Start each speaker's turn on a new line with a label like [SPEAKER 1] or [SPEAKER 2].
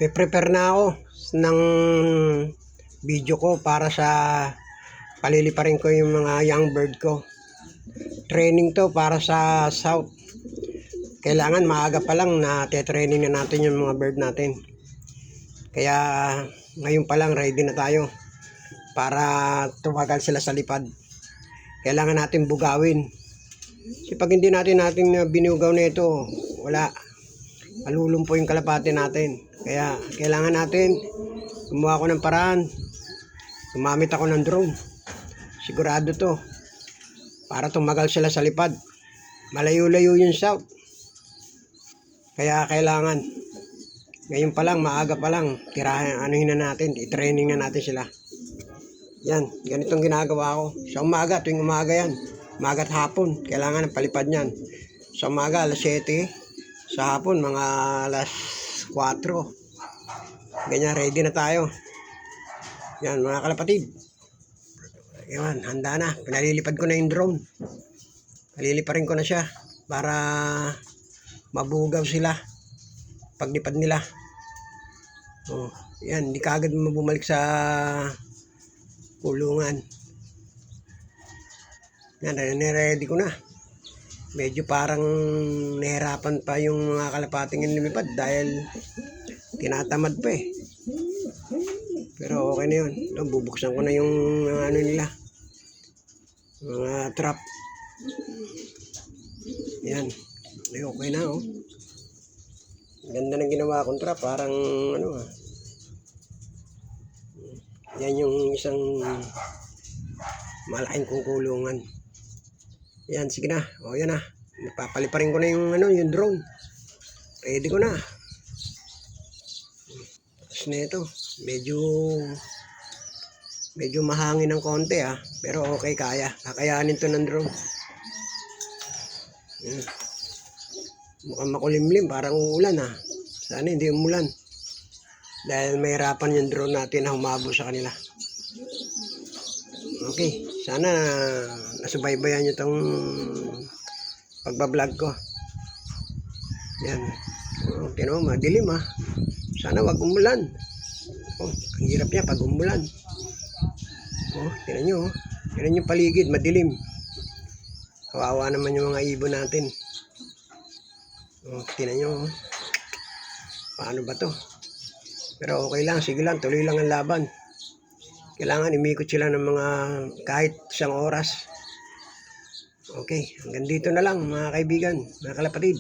[SPEAKER 1] Prepare na ako ng video ko para sa paliliparin ko yung mga young bird ko. Training to para sa south. Kailangan maaga pa lang na te-training na natin yung mga bird natin. Kaya ngayon pa lang ready na tayo para tumagal sila sa lipad. Kailangan natin bugawin. Kasi pag hindi natin binugaw na ito, wala. Malulumpo yung kalapate natin. Kaya kailangan natin gumawa ako ng paraan. Gumamit ako ng drone. Sigurado to. Para tumagal sila sa lipad. Malayo-layo yung south. Kaya kailangan ngayon pa lang, maaga pa lang, anuhin na natin, i-training na natin sila. Yan, ganitong ginagawa ko. Sa umaga, tuwing umaga yan. Umaga at hapon, kailangan ng palipad niyan. Sa umaga, alas 7. Sa hapon, mga alas 4. Ganyan, ready na tayo. Yan, mga kalapatid. Yan, handa na. Pinalilipad ko na yung drone. Paliliparin ko na siya para mabugaw sila paglipad nila. Oh, yan, hindi kaagad bumalik sa kulungan. Yan, ready ko na. Medyo parang nahirapan pa yung mga kalapating lumipad dahil tinatamad pa eh. Pero okay na yun. Ito, bubuksan ko na yung ano nila. Mga trap. Yan. Ay, okay na oh. Ganda ng ginawa kong trap. Parang ano ah. Yan yung isang malaking kong kulungan. Yan, sige na. O yan na. Papaliparin ko na yung ano, yung drone. Ready ko na. Tapos na ito. Medyo mahangin ng konti ah. Pero okay, kaya. Kakayanin to ng drone. Yan. Mukhang makulimlim, parang uulan ah. Sana hindi umulan. Dahil mahirapan yung drone natin na humabo sa kanila. Okay, sana nasubaybayan nyo itong pagbablog ko. Yan. Okay no, madilim ah. Sana wag umulan. Oh, ang hirap niya pag umulan. Oh, tinan nyo oh. Tinan nyo paligid, madilim. Kawawa naman yung mga ibon natin. Oh, tinan nyo oh. Paano ba to? Pero okay lang, sige lang, tuloy lang ang laban. Kailangan imikot sila ng mga kahit isang oras. Okay, hanggang dito na lang mga kaibigan, mga kalapatid.